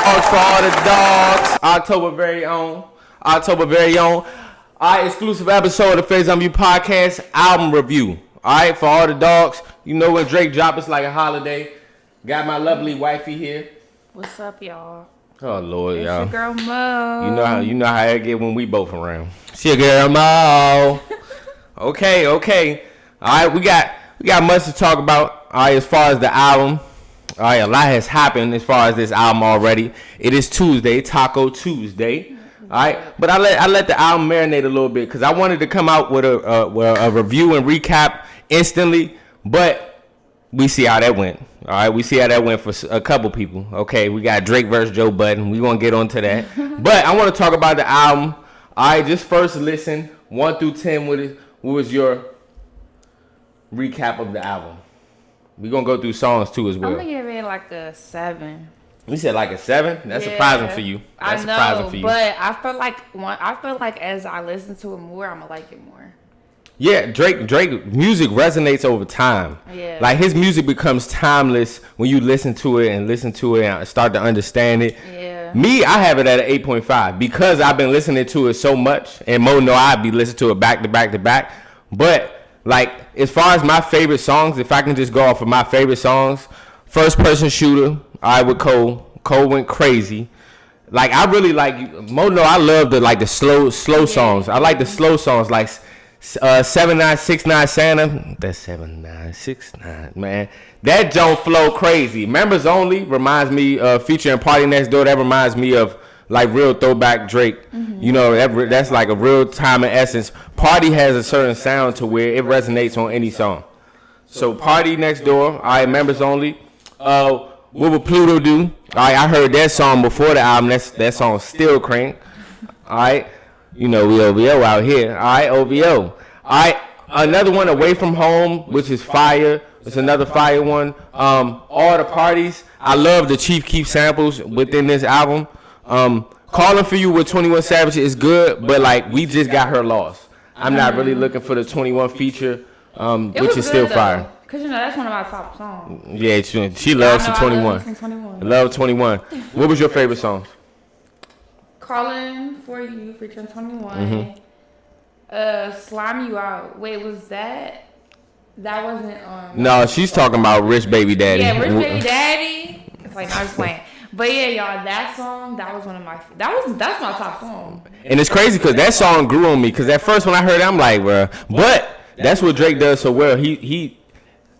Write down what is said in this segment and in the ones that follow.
Dogs for all the dogs. October very own. October very own. Alright, exclusive episode of the Faison podcast album review. Alright, for all the dogs. You know when Drake drop, it's like a holiday. Got my lovely wifey here. What's up, y'all? Oh Lord, It's y'all. your girl Mo. You know how it get when we both around. It's your girl Mo. Okay. Alright, we got much to talk about. Alright, as far as the album. Alright, a lot has happened as far as this album already. It is Tuesday, Taco Tuesday. Alright, but I let the album marinate a little bit because I wanted to come out with a review and recap instantly, but we see how that went. Alright, we see how that went for a couple people. Okay, we got Drake versus Joe Budden. We gonna get onto that, but I want to talk about the album. Alright, just first listen 1 through 10. What was your recap of the album? We gonna go through songs too as well. I'm gonna give it like a 7. You said like a 7? That's surprising for you. That's surprising for you. But I feel like as I listen to it more, I'm gonna like it more. Yeah, Drake music resonates over time. Yeah. Like his music becomes timeless when you listen to it and start to understand it. Yeah. Me, I have it at an 8.5 because I've been listening to it so much, and Mo know I'd be listening to it back to back to back. But like as far as my favorite songs, if I can just go off of my favorite songs, First Person Shooter, with Cole. Cole went crazy. Like I really like Mo know I love the slow songs. I like the slow songs like 7969 Santa. That's 7969, man. That don't flow crazy. Members Only reminds me of featuring PARTYNEXTDOOR. That reminds me of like real throwback Drake. Mm-hmm. You know, that's like a real time and essence. Party has a certain sound to where it resonates on any song. So PARTYNEXTDOOR, alright, Members Only. What would Pluto do? Alright, I heard that song before the album. That song still crank. Alright. You know, we OVO out here. Alright, OVO. Alright, another one, Away From Home, which is fire. It's another fire one. All the Parties. I love the Chief Keef samples within this album. Calling For You with 21 Savage is good, but like we just got her lost. I'm not really looking for the 21 feature, which is still fire. Cause you know that's one of my top songs. Yeah, she loves the 21. Love 21. What was your favorite song? Calling For You featuring 21. Mm-hmm. Slime You Out. Wait, was that? That wasn't. No, she's talking about Rich Baby Daddy. Yeah, Rich Baby Daddy. It's like I was playing. But yeah, y'all, that song, that was one of my. That's my top song. And it's crazy because that song grew on me. Because at first when I heard it, I'm like, well, but that's what Drake does so well. He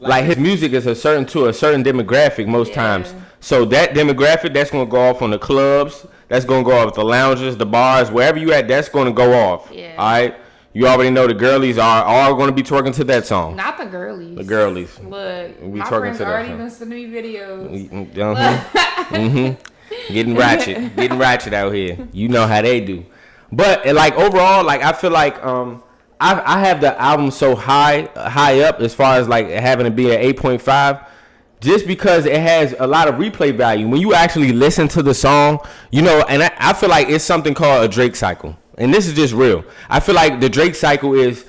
like his music is to a certain demographic most times. So that demographic, that's gonna go off on the clubs. That's gonna go off the lounges, the bars, wherever you at. That's gonna go off. Yeah. All right. You already know the girlies are all gonna be twerking to that song. Not the girlies. The girlies. Look, we my friends already been sending me videos. Getting ratchet out here. You know how they do. But like overall, like I feel like I have the album so high up as far as like having to be an 8.5 just because it has a lot of replay value. When you actually listen to the song, you know, and I feel like it's something called a Drake cycle. And this is just real. I feel like the Drake cycle is,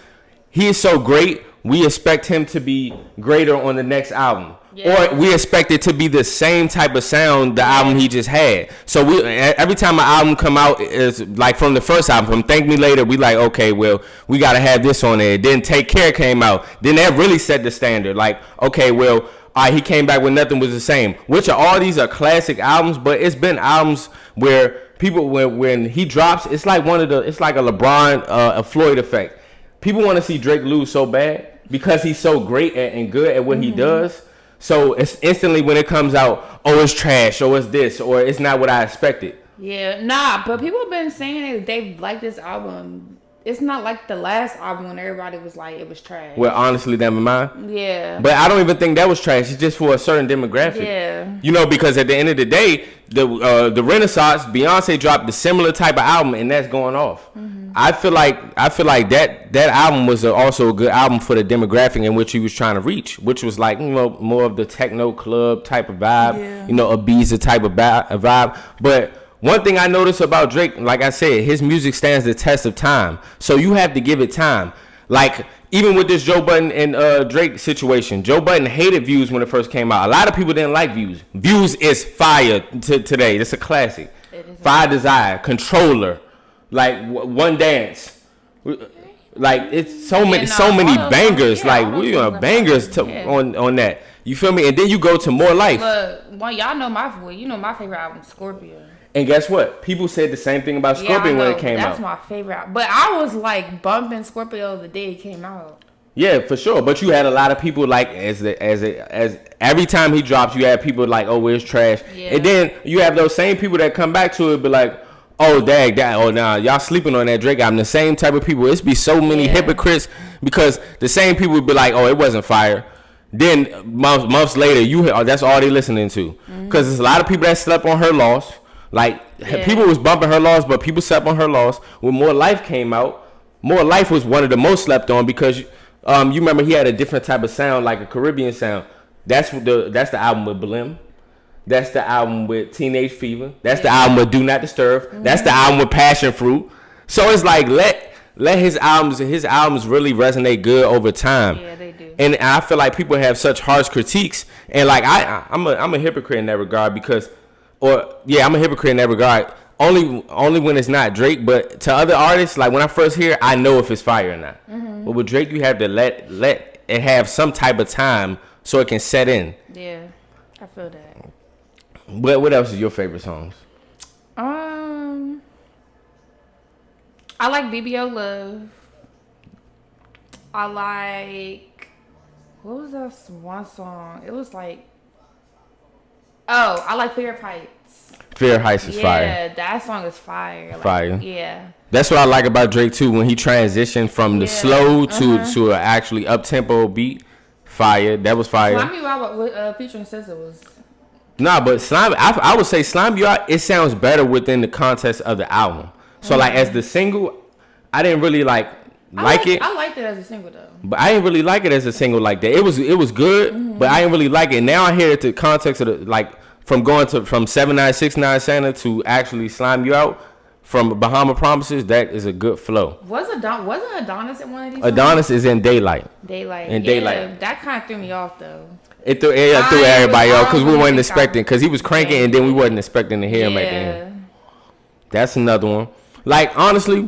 he is so great, we expect him to be greater on the next album. Yeah. Or we expect it to be the same type of sound the album he just had. So every time an album come out, is like from the first album, from Thank Me Later, we like, okay, well, we got to have this on there. Then Take Care came out. Then that really set the standard. Like, okay, well, all right, he came back when Nothing Was the Same. Which all these are classic albums, but it's been albums where people, when he drops, it's like it's like a LeBron, a Floyd effect. People want to see Drake lose so bad because he's so great and good at what he does. So it's instantly when it comes out, oh, it's trash, or it's this, or it's not what I expected. Yeah, but people have been saying that they like this album. It's not like the last album when everybody was like it was trash. Well, honestly, never mind. Yeah. But I don't even think that was trash. It's just for a certain demographic. Yeah. You know, because at the end of the day, the Renaissance, Beyonce dropped the similar type of album, and that's going off. Mm-hmm. I feel like that album was also a good album for the demographic in which he was trying to reach, which was like, you know, more of the techno club type of vibe. Yeah. You know, Ibiza type of vibe. But one thing I noticed about Drake, like I said, his music stands the test of time. So you have to give it time. Like, even with this Joe Budden and Drake situation, Joe Budden hated Views when it first came out. A lot of people didn't like Views. Views is fire today. It's a classic. Fire Desire, Controller, like One Dance. Like, it's so many bangers. We on bangers on that. You feel me? And then you go to More Life. But y'all know my favorite album, Scorpio. And guess what? People said the same thing about Scorpion when it came out. That's my favorite. But I was like bumping Scorpio the day it came out. Yeah, for sure. But you had a lot of people like as every time he drops, you had people like, oh, it's trash. Yeah. And then you have those same people that come back to it, but like, oh, y'all sleeping on that Drake album. The same type of people. It's be so many hypocrites because the same people would be like, oh, it wasn't fire. Then months later, that's all they listening to. Because there's a lot of people that slept on Her Loss. Like, people was bumping Her Loss, but people slept on Her Loss. When More Life came out, More Life was one of the most slept on because you remember he had a different type of sound, like a Caribbean sound. That's the album with Blim. That's the album with Teenage Fever. That's the album with Do Not Disturb. That's the album with Passion Fruit. So it's like let his albums really resonate good over time. Yeah, they do. And I feel like people have such harsh critiques, and like I'm a hypocrite in that regard because. I'm a hypocrite in that regard. Only when it's not Drake, but to other artists, like when I first hear it, I know if it's fire or not. But with Drake, you have to let it have some type of time so it can set in. Yeah, I feel that. What else is your favorite songs? I like BBO Love. I like, what was that one song? It was like, I like Fear Heights. Fear Heights is fire. Yeah, that song is fire. Fire. Yeah. That's what I like about Drake too. When he transitioned from the slow to an actually up tempo beat, fire. That was fire. Slime You Out with featuring SZA was. Nah, but Slime. I would say Slime You Out. It sounds better within the context of the album. So like as the single, I didn't really like it. I liked it as a single though. But I didn't really like it as a single like that. It was good, but I didn't really like it. Now I hear it to context of the like. From 7969 Santa to actually Slime You Out from Bahamas Promises, that is a good flow. Wasn't Adonis in one of these Adonis songs? Is in Daylight. Daylight. That kind of threw me off though. It threw everybody off because we weren't expecting, because he was cranking and then we wasn't expecting to hear him at the end. That's another one. Like, honestly,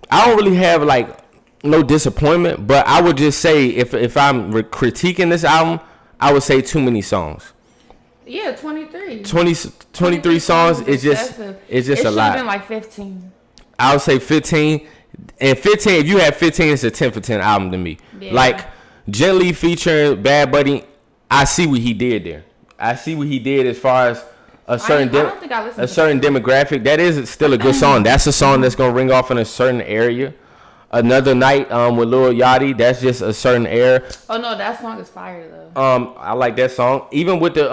I don't really have like no disappointment, but I would just say if I'm critiquing this album, I would say too many songs. Yeah, 23 songs is just a lot. It should have been like 15. I would say 15. And 15, if you have 15, it's a 10 for 10 album to me. Yeah. Like, Gently featuring Bad Buddy, I see what he did there. I see what he did as far as a certain demographic. That is still a good song. That's a song that's going to ring off in a certain area. Another Night with Lil Yachty, that's just a certain era. Oh no, that song is fire though. I like that song. Even with the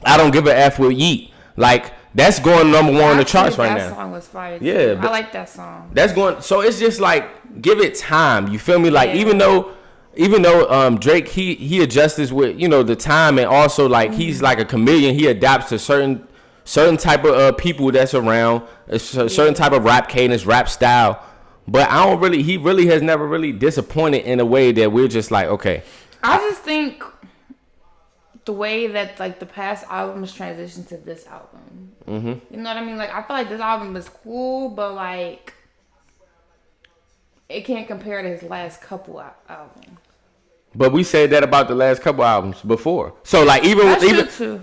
I Don't Give a F with Yeat. Like, that's going number one on the charts right now. That song was fire too. Yeah, I like that song. That's going, so it's just like, give it time. You feel me? Like, even though Drake he adjusts with, the time, and also like he's like a chameleon. He adapts to certain type of people that's around, a certain type of rap cadence, rap style. But he really has never really disappointed in a way that we're just like, okay. I just think the way that like the past albums transitioned to this album. You know what I mean? Like, I feel like this album is cool, but like it can't compare to his last couple albums. But we said that about the last couple albums before. So like even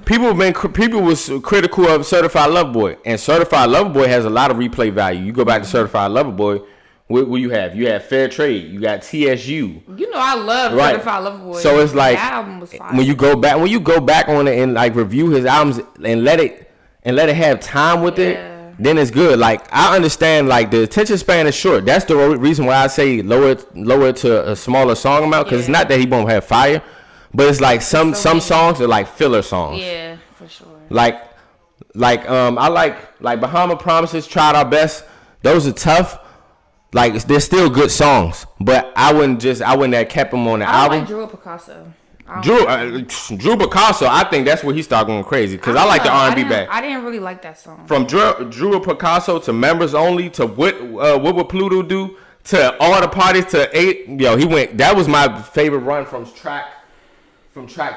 people was critical of Certified Lover Boy, and Certified Lover Boy has a lot of replay value. You go back to Certified Lover Boy. What you have? You have Fair Trade. You got TSU. I love Certified Lover Boy. So it's like that album was fire. When you go back on it and like review his albums and let it have time with it, then it's good. Like, I understand like the attention span is short. That's the reason why I say lower to a smaller song amount, because it's not that he won't have fire, but it's like some songs are like filler songs. Yeah, for sure. Like I like Bahamas Promises, Tried Our Best. Those are tough. Like, they're still good songs, but I wouldn't have kept them on the album. Like Drew Picasso. Drew Picasso, I think that's where he started going crazy, because I like the R&B back. I didn't really like that song. From Drew Picasso to Members Only to what would Pluto do to all the parties to 8. Yo, he went. That was my favorite run from track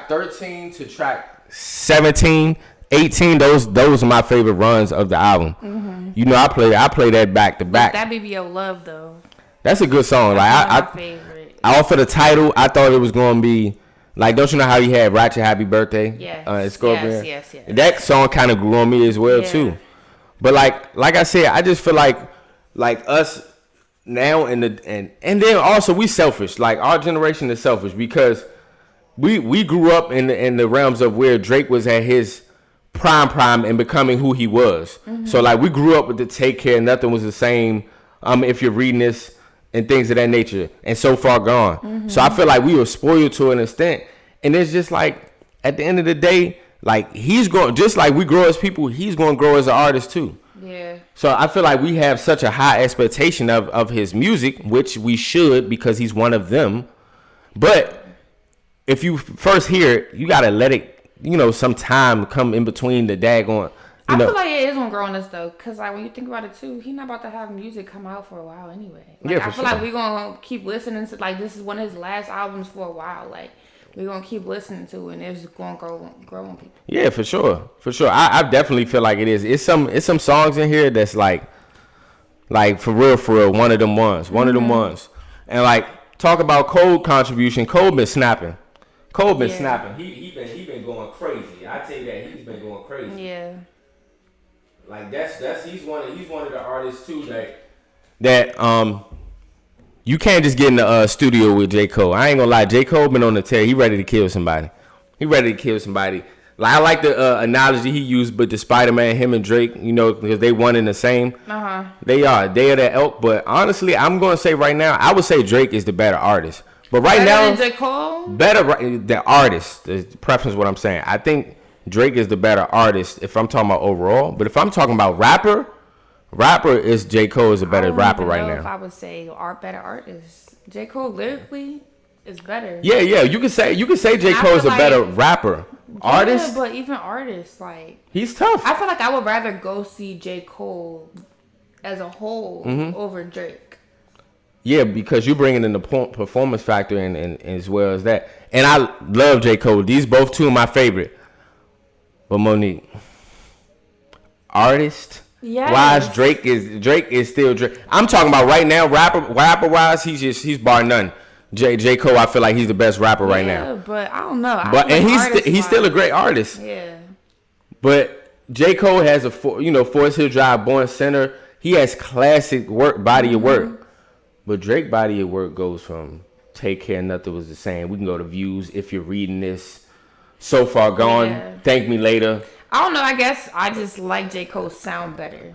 13 to track 17, 18. Those are my favorite runs of the album. Mm-hmm. You know, I play that back to back. That Baby Your Love though. That's a good song. That's my favorite. Off of the title, I thought it was gonna be like, don't you know how he had Ratchet Happy Birthday? Yes. Scorpion? Yes. That song kind of grew on me as well too. But like I said, I just feel like us now and then also we selfish. Like our generation is selfish because we grew up in the realms of where Drake was at his prime and becoming who he was. Mm-hmm. So like we grew up with the Take Care, Nothing Was the Same. If you're reading this and things of that nature, and So Far Gone. Mm-hmm. So I feel like we were spoiled to an extent, and it's just like at the end of the day, like he's going just like we grow as people, he's going to grow as an artist too. Yeah. So I feel like we have such a high expectation of his music, which we should because he's one of them. But if you first hear it, you gotta let it, some time come in between the daggone. I feel like it is gonna grow on us though, cause like when you think about it too, he's not about to have music come out for a while anyway. Like, I feel like we're gonna keep listening to this is one of his last albums for a while. Like we're gonna keep listening to it, and it's gonna grow on people. Yeah, for sure. I definitely feel like it is. It's some songs in here that's like for real, one of them ones, and like talk about Cole contribution. Cole been snapping. Snapping. He been going crazy. I tell you that he's been going crazy. Yeah. Like he's one of the artists too that you can't just get in the studio with J. Cole. I ain't gonna lie, J. Cole been on the tear. He ready to kill somebody. Like I like the analogy he used, but the Spider-Man, him and Drake, because they one in the same. They are that elk. But honestly, I'm gonna say right now, I would say Drake is the better artist. But right now, than J. Cole? The artist. The preference is what I'm saying. I think Drake is the better artist if I'm talking about overall. But if I'm talking about rapper is J. Cole is a better rapper right now. If I would say better artist, J. Cole lyrically is better. Yeah. You can say J. Cole is a better rapper. Artist, yeah, but even artists like he's tough. I feel like I would rather go see J. Cole as a whole over Drake. Yeah, because you bringing in the performance factor and as well as that. And I love J. Cole. These both two are my favorite. But Monique, artist, wise, Drake is still Drake. I'm talking about right now, rapper wise, he's bar none. J. Cole, I feel like he's the best rapper right now. Yeah, but I don't know. He's still a great artist. Yeah. But J. Cole has Forest Hill Drive, Born Center. He has classic body of work. But Drake body of work goes from Take Care, Nothing Was the Same. We can go to Views, If You're Reading This, So Far Gone, Thank Me Later. I don't know. I guess I just like J. Cole's sound better.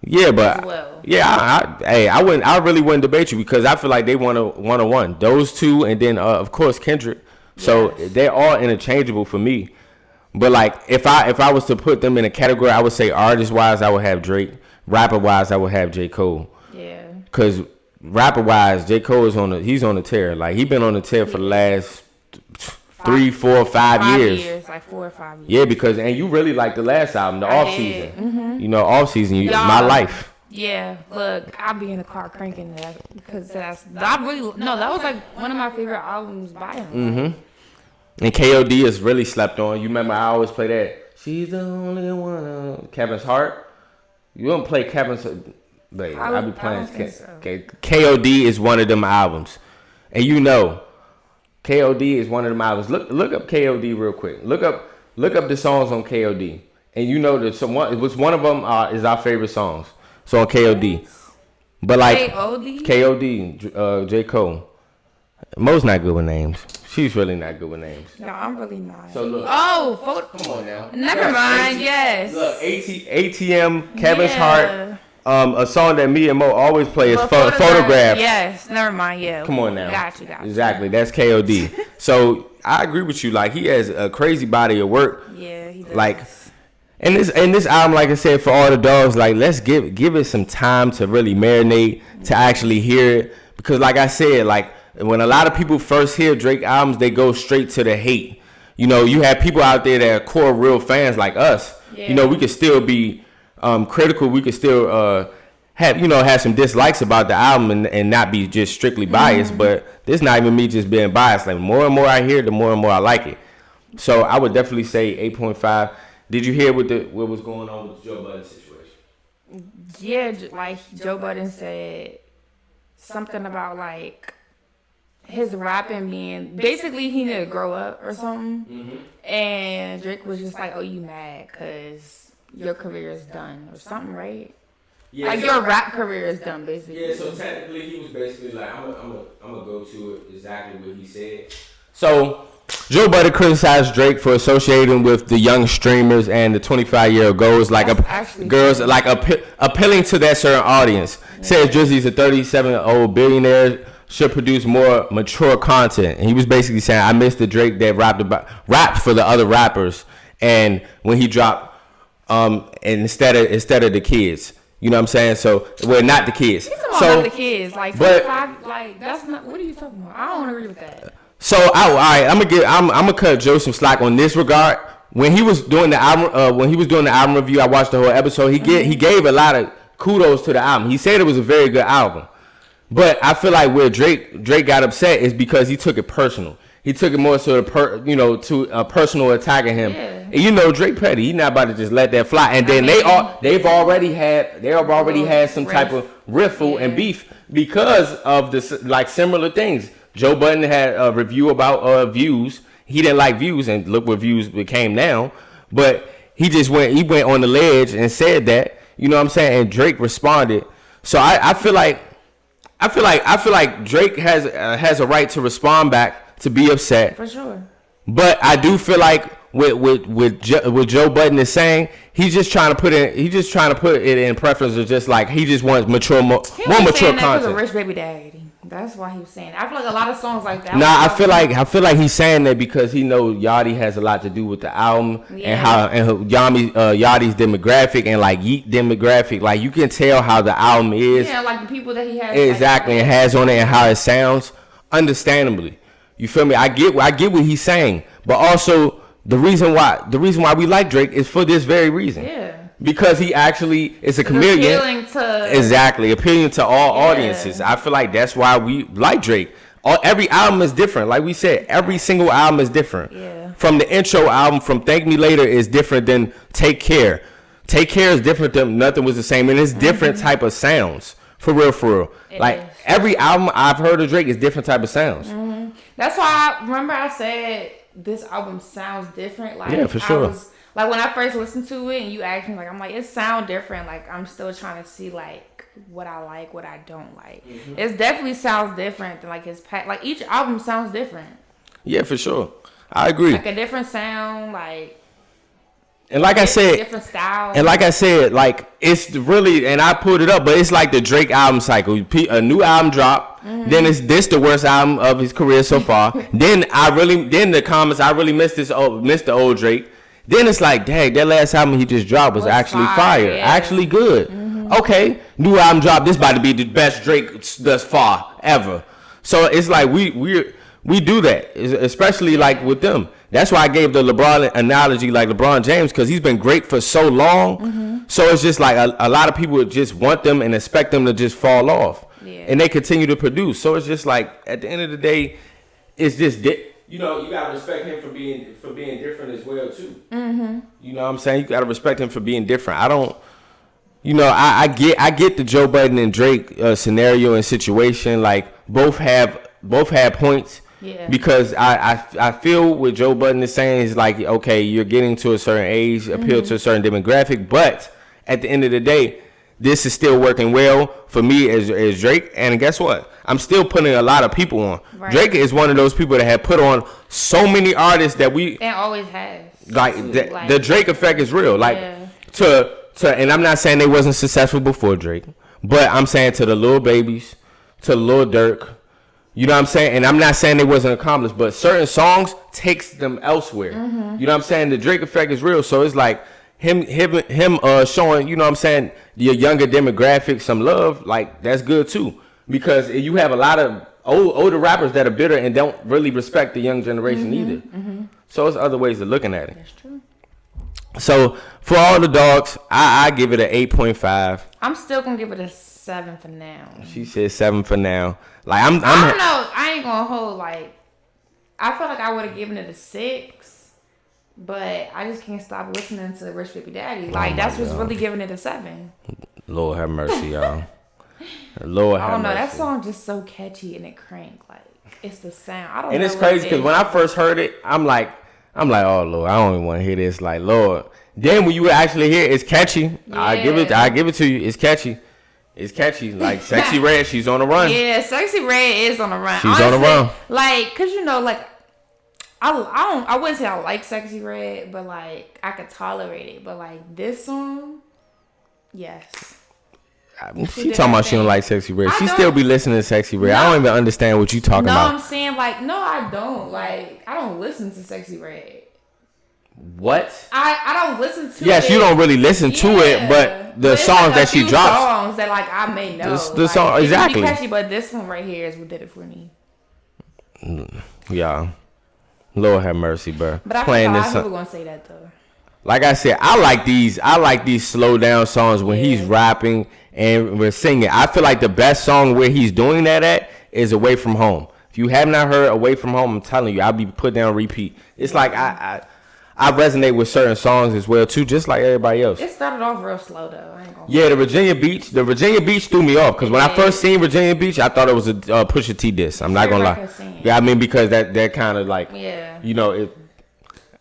Yeah, but as well. I really wouldn't debate you because I feel like they want a one-on-one. Those two, and then of course Kendrick. So they're all interchangeable for me. But like if I was to put them in a category, I would say artist-wise, I would have Drake. Rapper-wise, I would have J. Cole. Yeah. Because rapper-wise, J. Cole is on the tear. Like he been on the tear for the last 3, 4, 5 years. Like 4 or 5 years. Yeah, because you really like the last album, the off season. Mm-hmm. Off season, My Life. Yeah, look, I'll be in the car cranking that because that was like one of my favorite albums by him. Mm-hmm. And KOD is really slept on. You remember I always play that. She's the only one. Kevin's Heart. You don't play Kevin's. But I be playing. KOD is one of them albums, and KOD is one of them albums. Look up KOD real quick. Look up the songs on KOD, and that one of them is our favorite songs. So on KOD, but like KOD, J. Cole. Mo's not good with names. She's really not good with names. No, I'm really not. So look. Come on now. Never mind. Yes. Look, ATM, Kevin's Heart. A song that me and Mo always play is Photograph. Yes, never mind. Yeah. Come on now. Got you. Exactly. That's KOD. So I agree with you. Like he has a crazy body of work. Yeah, he does. Like, and this album, like I said, for all the dogs, like let's give it some time to really marinate, to actually hear it. Because like I said, like when a lot of people first hear Drake albums, they go straight to the hate. You have people out there that are core real fans like us. Yeah. We could still be critical. We could still have some dislikes about the album and not be just strictly biased. But this not even me just being biased. Like more and more I hear, the more and more I like it. So I would definitely say 8.5. Did you hear what was going on with the Joe Budden situation? Yeah, like Joe Budden said something about like his rapping being basically he need to grow up or something. And Drake was just like, "Oh, you mad because your career is done or something, right?" Yeah, like so your rap career is done, basically. Yeah, so technically he was basically like, I'm gonna go to it exactly what he said. So Joe Budden criticized Drake for associating with the young streamers and the 25-year-old girls, appealing to that certain audience. Yeah. Says Drizzy's a 37-year-old billionaire should produce more mature content. And he was basically saying, I miss the Drake that rapped for the other rappers, and when he dropped, and instead of the kids. You know what I'm saying? So, well, not the kids. He's talking about the kids. Like, 25, like, that's not, what are you talking about? I don't agree with that. So, all right, I'm gonna cut Joe some slack on this regard. When he was doing the album, review, I watched the whole episode. He gave a lot of kudos to the album. He said it was a very good album. But I feel like where Drake got upset is because he took it personal. He took it more so to a personal attack at him. Yeah. And Drake petty. He's not about to just let that fly. And then they've already had some type of riffle and beef because of this, like, similar things. Joe Budden had a review about views. He didn't like views, and look what views became now. But he went on the ledge and said that. You know what I'm saying? And Drake responded. So I feel like Drake has a right to respond back, to be upset. For sure. But I do feel like with Joe Budden is saying, he's just trying to put it in preference of just like he just wants more mature content. That was a rich baby daddy. That's why he was saying. I feel like a lot of songs like that. Nah, I feel like he's saying that because he knows Yachty has a lot to do with the album and Yachty's demographic and like Yeat demographic. Like you can tell how the album is. Yeah, like the people that he has. Exactly, and has on it and how it sounds. Understandably. You feel me? I get what he's saying, but also the reason why we like Drake is for this very reason. Yeah. Because he actually is a chameleon. Appealing to all audiences. I feel like that's why we like Drake. Every album is different. Like we said, every single album is different. Yeah. From the intro album, from Thank Me Later, is different than Take Care. Take Care is different than Nothing Was the Same, and it's different type of sounds. For real. Every album I've heard of Drake is different type of sounds. Mm-hmm. That's why I said this album sounds different. Like, yeah, for sure. Like when I first listened to it and you asked me, like, I'm like, it sounds different. Like I'm still trying to see like what I like, what I don't like. Mm-hmm. It definitely sounds different than like his past. Like each album sounds different. Yeah, for sure. I agree. Like a different sound, like. And like I said, different style. And like I said, like it's really, and I pulled it up, but it's like the Drake album cycle. A new album drop, then this the worst album of his career so far. then the comments, I really missed the old Drake. Then it's like, dang, that last album he just dropped was actually fire, actually good. Mm-hmm. Okay, new album drop. This about to be the best Drake thus far ever. So it's like we do that, especially like with them. That's why I gave the LeBron analogy, like LeBron James, because he's been great for so long. Mm-hmm. So it's just like a lot of people just want them and expect them to just fall off, and they continue to produce. So it's just like at the end of the day, it's just. You gotta respect him for being different as well too. Mm-hmm. You know what I'm saying? You gotta respect him for being different. I don't. I get the Joe Budden and Drake scenario and situation. Like both had points. Yeah. Because I feel what Joe Budden is saying is like, okay, you're getting to a certain age, appeal to a certain demographic, but at the end of the day, this is still working well for me as Drake. And guess what? I'm still putting a lot of people on. Right. Drake is one of those people that have put on so many artists that we... And always has. Like, the Drake effect is real. Like, and I'm not saying they wasn't successful before Drake, but I'm saying to the Lil Babies, to Lil Durk, you know what I'm saying? And I'm not saying they wasn't accomplished, but certain songs takes them elsewhere. Mm-hmm. You know what I'm saying? The Drake effect is real. So it's like him showing, you know what I'm saying, your younger demographic some love, like that's good too. Because you have a lot of older rappers that are bitter and don't really respect the young generation either. Mm-hmm. So it's other ways of looking at it. That's true. So for all the dogs, I give it an 8.5. I'm still gonna give it a 7 for now. She said 7 for now. Like I don't know. I ain't gonna hold like. I feel like I would have given it a 6, but I just can't stop listening to Rich Baby Daddy. Like that's what's really giving it a 7. Lord have mercy, y'all. Lord have mercy. I don't know. That song just so catchy and it crank. Like it's the sound. I don't know. And it's crazy because when I first heard it, I'm like, oh Lord, I don't even want to hear this. Like Lord. Then when you actually hear it, it's catchy. Yeah. I give it to you. It's catchy. It's catchy. Like Sexy Red, she's on the run. Yeah, Sexy Red is on the run. She's honestly, on the run. Like, cause you know, like I wouldn't say I like Sexy Red, but like I could tolerate it. But like this song, yes. She talking about she don't like Sexy Red. She still be listening to Sexy Red. No, I don't even understand what you talking about. No, I'm saying like, no, I don't. Like, I don't listen to Sexy Red. What? I don't listen to it. Yes, you don't really listen to it, but the songs like that she drops. Songs that like I may know. The song, exactly. It can be catchy, but this one right here is what did it for me. Yeah. Lord have mercy, bro. But I feel like people gonna say that though. Like I said, I like these slow down songs when he's rapping and we're singing. I feel like the best song where he's doing that at is Away From Home. If you have not heard Away From Home, I'm telling you, I'll be put down repeat. It's like I resonate with certain songs as well too, just like everybody else. It started off real slow though. I ain't gonna the Virginia Beach threw me off because when I first seen Virginia Beach, I thought it was a Pusha T diss. I'm not gonna lie. Yeah, I mean because that kind of like you know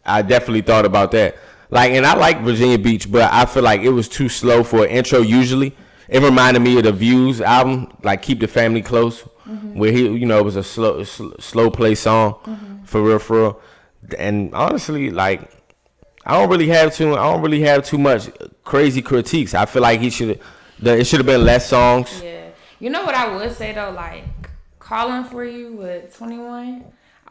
I definitely thought about that. Like, and I like Virginia Beach, but I feel like it was too slow for an intro. Usually, it reminded me of the Views album, like "Keep the Family Close," where it was a slow play song for real. And honestly, like, I don't really have too much crazy critiques. I feel like it should have been less songs. Yeah, you know what I would say though, like "Calling for You" with 21.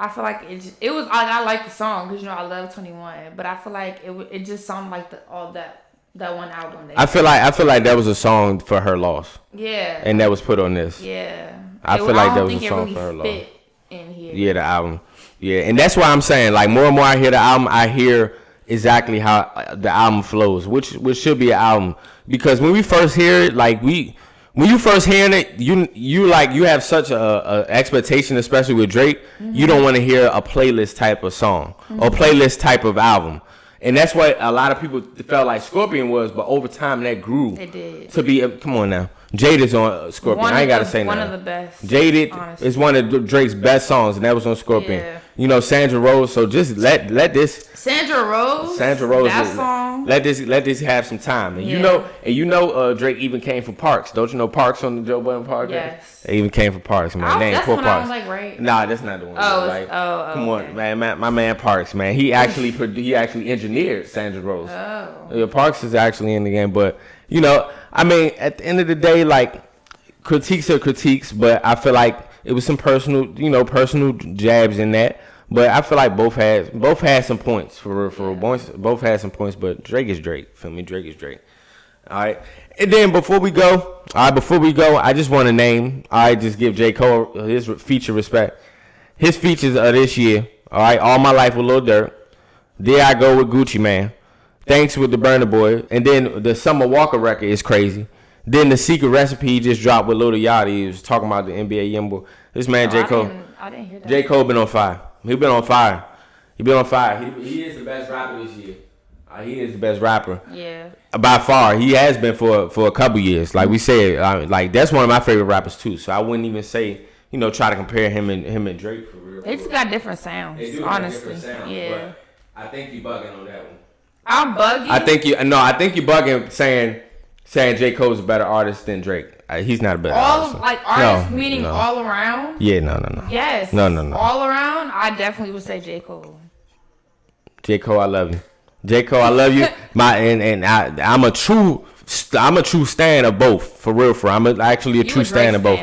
I feel like it was like I like the song because I love 21, but I feel like it just sounded like all that one album. I feel like that was a song for her loss. Yeah. And that was put on this. Yeah. I feel like that was a song for her loss. In here. Yeah, the album. Yeah, and that's why I'm saying like more and more I hear the album, I hear exactly how the album flows, which should be an album because when we first hear it, like when you first hearing it, you have such a expectation, especially with Drake. You don't want to hear a playlist type of song or playlist type of album, and that's what a lot of people felt like Scorpion was. But over time, that grew. It did. To be come on now, Jaded's on Scorpion. I ain't gotta say nothing. One of the best. Jaded is one of Drake's best songs, and that was on Scorpion. Yeah. Sandra Rose. So just let this Sandra Rose. That song. Let this have some time, and Drake even came from Parks. Don't you know Parks on the Joe Budden podcast? Yes. They even came from Parks, man. That's one I was like, right? Nah, that's not the one. Come on, man. My man Parks, man. He actually engineered Sandra Rose. Oh. Yeah, Parks is actually in the game, but I mean, at the end of the day, like critiques are critiques, but I feel like it was some personal jabs in that. But I feel like both had some points for both had some points. But Drake is Drake. Feel me? Drake is Drake. All right. And then before we go, I just want to name. I just give J. Cole his feature respect. His features of this year. All right. All My Life with Lil Durk. There I Go with Gucci Mane. Thanks with the Burna Boy. And then the Summer Walker record is crazy. Then the Secret Recipe he just dropped with Lil Yachty. He was talking about the NBA Youngboy. This man J. Cole. I didn't hear that. J. Cole been on fire. He been on fire. He is the best rapper this year. He is the best rapper. Yeah. By far, he has been for a couple years. Like we said, like that's one of my favorite rappers too. So I wouldn't even say try to compare him and Drake for real. They just got different sounds. They do honestly. Have different sounds, yeah. But I think you bugging on that one. I'm bugging. I think you bugging saying J. Cole's a better artist than Drake. He's not a better artist. Like artists meaning all around? Yeah, no. Yes. No. All around, I definitely would say J. Cole. J. Cole, I love you. J. Cole, I love you. I'm a true stan of both. For real. I'm actually a true stan of both.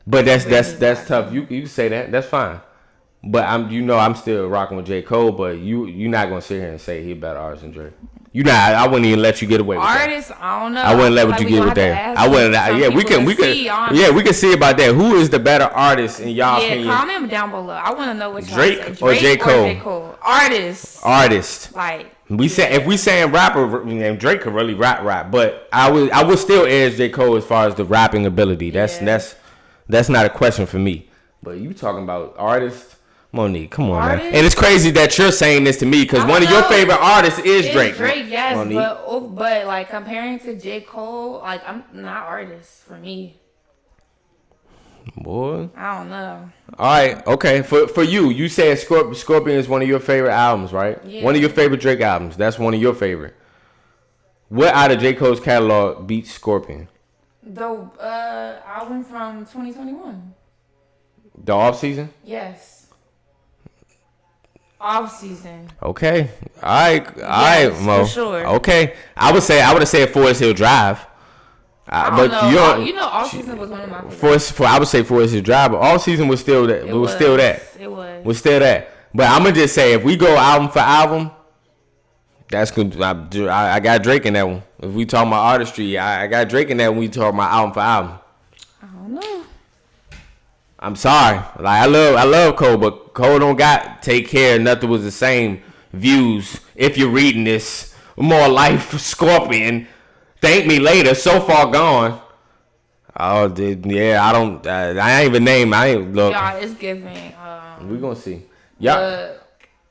But that's tough. You can say that. That's fine. But I'm still rocking with J. Cole. But you're not gonna sit here and say he's a better artist than Drake. I wouldn't even let you get away with that. Artists, I don't know. I wouldn't let you get with that. I wouldn't. Yeah, we can see about that. Who is the better artist in y'all opinion? Yeah, comment down below. I want to know what y'all Drake say. or J. Cole? Artist. Like if we saying rapper, Drake could really rap, but I would still edge J. Cole as far as the rapping ability. That's not a question for me. But you talking about artists? Monique, come on, man. And it's crazy that you're saying this to me because one of your favorite artists is Drake. Drake, yes, but like comparing to J. Cole, like I'm not artist for me. Boy, I don't know. All right, okay. For you said Scorpion is one of your favorite albums, right? Yeah. One of your favorite Drake albums. That's one of your favorite. What out of J. Cole's catalog beats Scorpion? The album from 2021. The Off Season? Yes. Off season. Okay. All right, Mo. For sure. Okay. I would have said Forest Hill Drive. But Off Season was one of my favorites. I would say Forest Hill Drive, but Off Season was still that. It was still that. It was. Was still that. But I'm gonna just say if we go album for album, that's good. I got Drake in that one. If we talking about artistry, I got Drake in that when we talk about album for album. I don't know. I'm sorry. Like I love Cole, but Cole don't got Take Care. Nothing was the same. Views. If you're reading this, More Life, Scorpion. Thank Me Later. So Far Gone. Oh, yeah. I ain't even name. I ain't look. Y'all, it's giving. We gonna see. Yeah.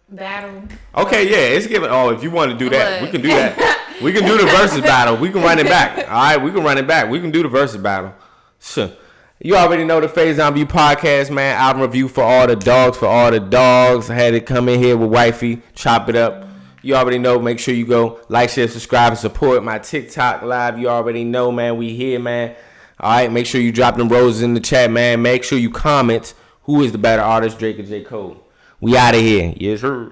Battle. Okay, yeah, it's giving. Oh, if you want to do that, we can do that. We can do the versus battle. We can run it back. All right, we can run it back. We can do the versus battle. Sure. You already know the Faison View podcast, man. Album review for all the dogs, I had to come in here with wifey, chop it up. You already know. Make sure you go like, share, subscribe, and support my TikTok live. You already know, man. We here, man. All right, make sure you drop them roses in the chat, man. Make sure you comment who is the better artist, Drake or J. Cole. We out of here. Yes, sir.